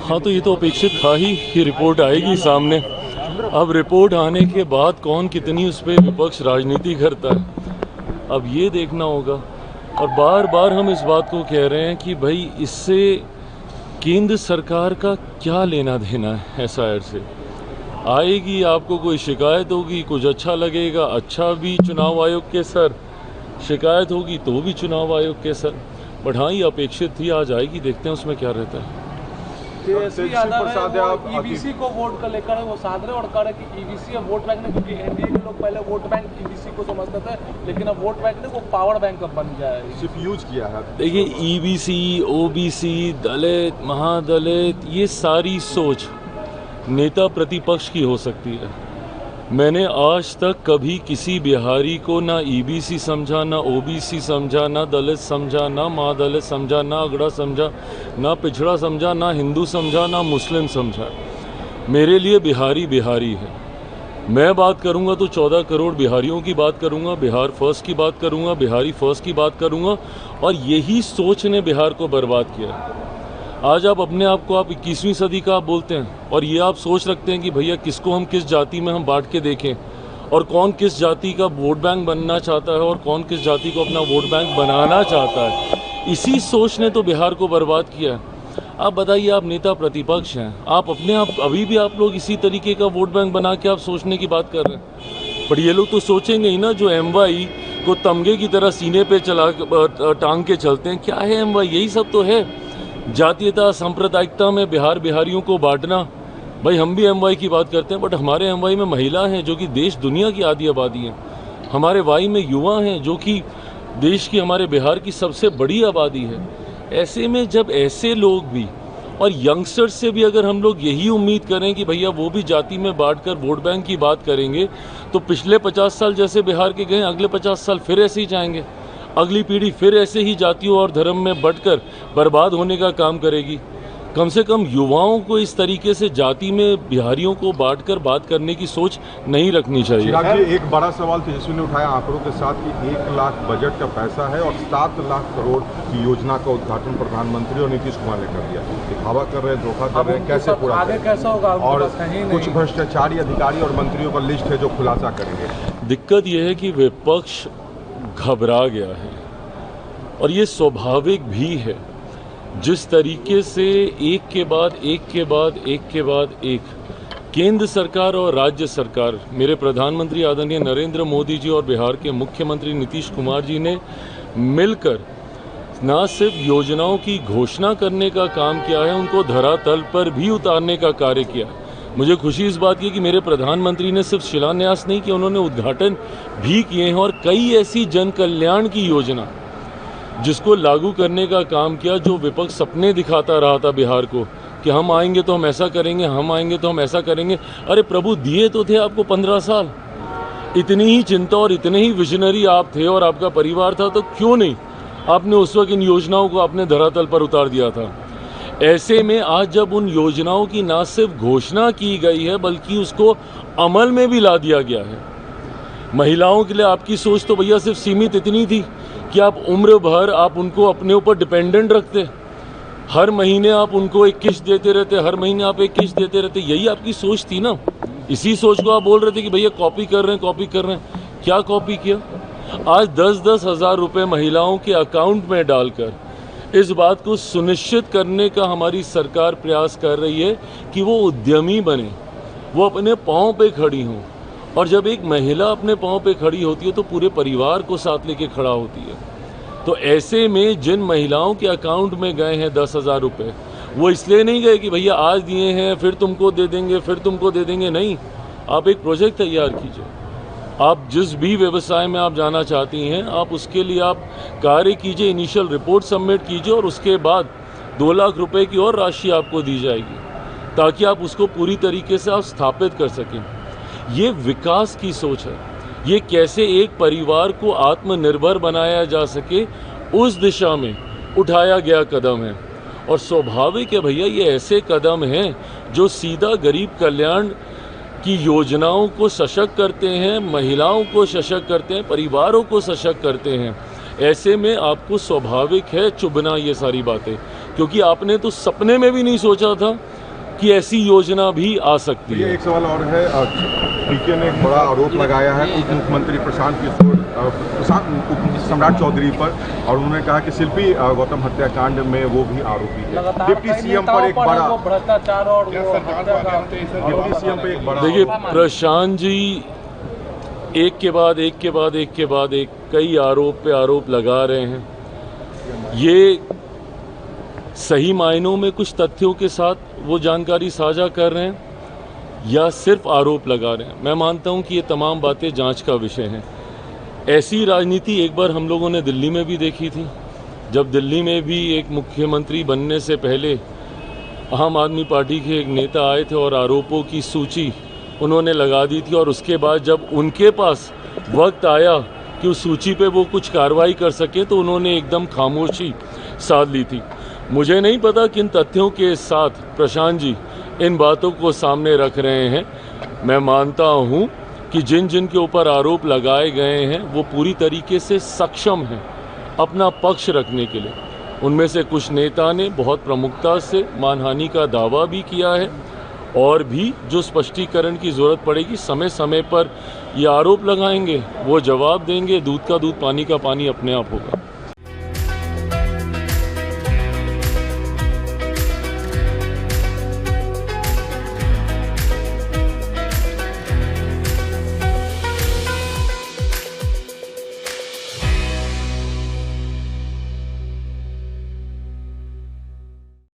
हाँ, तो ये तो अपेक्षित था ही कि रिपोर्ट आएगी सामने। अब रिपोर्ट आने के बाद कौन कितनी उस पर विपक्ष राजनीति करता है, अब ये देखना होगा। और बार बार हम इस बात को कह रहे हैं कि भाई इससे केंद्र सरकार का क्या लेना देना है। एसआईआर से आएगी, आपको कोई शिकायत होगी, कुछ अच्छा लगेगा, अच्छा भी चुनाव आयोग के सर, शिकायत होगी तो भी चुनाव आयोग के सर। बट हाँ, ये अपेक्षित थी, आज आएगी, देखते हैं उसमें क्या रहता है। तेजस्वी यादव ईबीसी को वोट का लेकर है, वो साध रहे और कह रहे कि ईबीसी अब वोट बैंक नहीं, क्योंकि एनडीए के लोग पहले वोट बैंक ईबीसी को समझते थे, लेकिन अब वोट बैंक नहीं, वो पावर बैंक अब बन गया है, सिर्फ यूज किया है। देखिए, ईबीसी, ओबीसी, दलित, महादलित, ये सारी सोच नेता प्रतिपक्ष की हो सकती है। मैंने आज तक कभी किसी बिहारी को ना ईबीसी समझा, ना ओबीसी समझा, ना दलित समझा, ना महादलित समझा, ना अगड़ा समझा, ना पिछड़ा समझा, ना हिंदू समझा, ना मुस्लिम समझा। मेरे लिए बिहारी बिहारी है। मैं बात करूंगा तो 14 करोड़ बिहारियों की बात करूंगा, बिहार फर्स्ट की बात करूंगा, बिहारी फर्स्ट की बात करूंगा, और यही सोच ने बिहार को बर्बाद किया। आज आप अपने आप को, आप 21वीं सदी का आप बोलते हैं, और ये आप सोच रखते हैं कि भैया किसको हम किस जाति में हम बांट के देखें, और कौन किस जाति का वोट बैंक बनना चाहता है और कौन किस जाति को अपना वोट बैंक बनाना चाहता है। इसी सोच ने तो बिहार को बर्बाद किया है। आप बताइए, आप नेता प्रतिपक्ष हैं, आप अपने आप अभी भी आप लोग इसी तरीके का वोट बैंक बना के आप सोचने की बात कर रहे हैं। पर ये लोग तो सोचेंगे ही ना, जो एमवाई को तमगे की तरह सीने पे टांग के चलते हैं। क्या है एमवाई? यही सब तो है, जातीयता सांप्रदायिकता में बिहार बिहारियों को बांटना। भाई, हम भी एमवाई की बात करते हैं, बट हमारे एमवाई में महिला हैं जो कि देश दुनिया की आधी आबादी हैं। हमारे वाई में युवा हैं जो कि देश की, हमारे बिहार की सबसे बड़ी आबादी है। ऐसे में जब ऐसे लोग भी और यंगस्टर्स से भी अगर हम लोग यही उम्मीद करें कि भैया वो भी जाति में बांटकर वोट बैंक की बात करेंगे, तो पिछले 50 साल जैसे बिहार के गए, अगले 50 साल फिर ऐसे ही जाएंगे। अगली पीढ़ी फिर ऐसे ही जातियों और धर्म में बंटकर बर्बाद होने का काम करेगी। कम से कम युवाओं को इस तरीके से जाति में बिहारियों को बांटकर बात करने की सोच नहीं रखनी चाहिए। चिराग जी, एक बड़ा सवाल तेजस्वी ने उठाया आंकड़ों के साथ कि 1 लाख बजट का पैसा है और 7 लाख करोड़ की योजना का उद्घाटन प्रधानमंत्री और नीतीश कुमार ने कर दिया। दिखावा कर रहे हैं, धोखा कर रहे हैं, कैसे पूरा आगे कैसा होगा? और कुछ भ्रष्टाचारी अधिकारी और मंत्रियों का लिस्ट है जो खुलासा करेंगे। दिक्कत यह है कि विपक्ष घबरा गया है, और ये स्वाभाविक भी है। जिस तरीके से एक के बाद एक के बाद एक के बाद एक केंद्र सरकार और राज्य सरकार, मेरे प्रधानमंत्री आदरणीय नरेंद्र मोदी जी और बिहार के मुख्यमंत्री नीतीश कुमार जी ने मिलकर ना सिर्फ योजनाओं की घोषणा करने का काम किया है, उनको धरातल पर भी उतारने का कार्य किया है। मुझे खुशी इस बात की कि मेरे प्रधानमंत्री ने सिर्फ शिलान्यास नहीं किया, उन्होंने उद्घाटन भी किए हैं, और कई ऐसी जन कल्याण की योजना जिसको लागू करने का काम किया, जो विपक्ष सपने दिखाता रहा था बिहार को कि हम आएंगे तो हम ऐसा करेंगे, हम आएंगे तो हम ऐसा करेंगे। अरे प्रभु, दिए तो थे आपको 15 साल। इतनी ही चिंता और इतने ही विजनरी आप थे और आपका परिवार था, तो क्यों नहीं आपने उस वक्त इन योजनाओं को अपने धरातल पर उतार दिया था। ऐसे में आज जब उन योजनाओं की ना सिर्फ घोषणा की गई है बल्कि उसको अमल में भी ला दिया गया है। महिलाओं के लिए आपकी सोच तो भैया सिर्फ सीमित इतनी थी कि आप उम्र भर आप उनको अपने ऊपर डिपेंडेंट रखते, हर महीने आप उनको एक किस्त देते रहते, हर महीने आप एक किस्त देते रहते। यही आपकी सोच थी ना। इसी सोच को आप बोल रहे थे कि भैया कॉपी कर रहे हैं, कॉपी कर रहे हैं। क्या कॉपी किया? आज 10-10 हज़ार रुपये महिलाओं के अकाउंट में डालकर इस बात को सुनिश्चित करने का हमारी सरकार प्रयास कर रही है कि वो उद्यमी बने, वो अपने पाँव पे खड़ी हों। और जब एक महिला अपने पाँव पे खड़ी होती है तो पूरे परिवार को साथ लेके खड़ा होती है। तो ऐसे में जिन महिलाओं के अकाउंट में गए हैं 10,000 रुपये, वो इसलिए नहीं गए कि भैया आज दिए हैं फिर तुमको दे देंगे, फिर तुमको दे देंगे। नहीं, आप एक प्रोजेक्ट तैयार कीजिए। आप जिस भी व्यवसाय में आप जाना चाहती हैं, आप उसके लिए आप कार्य कीजिए, इनिशियल रिपोर्ट सबमिट कीजिए, और उसके बाद 2 लाख रुपए की और राशि आपको दी जाएगी ताकि आप उसको पूरी तरीके से आप स्थापित कर सकें। ये विकास की सोच है। ये कैसे एक परिवार को आत्मनिर्भर बनाया जा सके, उस दिशा में उठाया गया कदम है। और स्वाभाविक है भैया, ये ऐसे कदम हैं जो सीधा गरीब कल्याण की योजनाओं को सशक्त करते हैं, महिलाओं को सशक्त करते हैं, परिवारों को सशक्त करते हैं। ऐसे में आपको स्वाभाविक है चुभना ये सारी बातें, क्योंकि आपने तो सपने में भी नहीं सोचा था कि ऐसी योजना भी आ सकती ये है। एक सवाल और है, पीके ने एक बड़ा आरोप लगाया है उप मुख्यमंत्री प्रशांत किशोर सम्राट चौधरी पर, और उन्होंने कहा कि शिल्पी गौतम हत्याकांड में वो भी आरोपी है। डिप्टी सीएम पर एक बड़ा भ्रष्टाचार और वो हत्या का डिप्टी सीएम पे एक बड़ा देखिए, प्रशांत जी एक के बाद एक के बाद एक के बाद एक कई आरोप पे आरोप लगा रहे हैं। ये सही मायनों में कुछ तथ्यों के साथ वो जानकारी साझा कर रहे हैं या सिर्फ आरोप लगा रहे हैं। मैं मानता हूं कि ये तमाम बातें जांच का विषय हैं। ऐसी राजनीति एक बार हम लोगों ने दिल्ली में भी देखी थी, जब दिल्ली में भी एक मुख्यमंत्री बनने से पहले आम आदमी पार्टी के एक नेता आए थे और आरोपों की सूची उन्होंने लगा दी थी, और उसके बाद जब उनके पास वक्त आया कि उस सूची पे वो कुछ कार्रवाई कर सके तो उन्होंने एकदम खामोशी साध ली थी। मुझे नहीं पता किन तथ्यों के साथ प्रशांत जी इन बातों को सामने रख रहे हैं। मैं मानता हूं कि जिन जिन के ऊपर आरोप लगाए गए हैं वो पूरी तरीके से सक्षम हैं अपना पक्ष रखने के लिए। उनमें से कुछ नेता ने बहुत प्रमुखता से मानहानि का दावा भी किया है, और भी जो स्पष्टीकरण की ज़रूरत पड़ेगी समय समय पर ये आरोप लगाएंगे, वो जवाब देंगे। दूध का दूध पानी का पानी अपने आप होगा।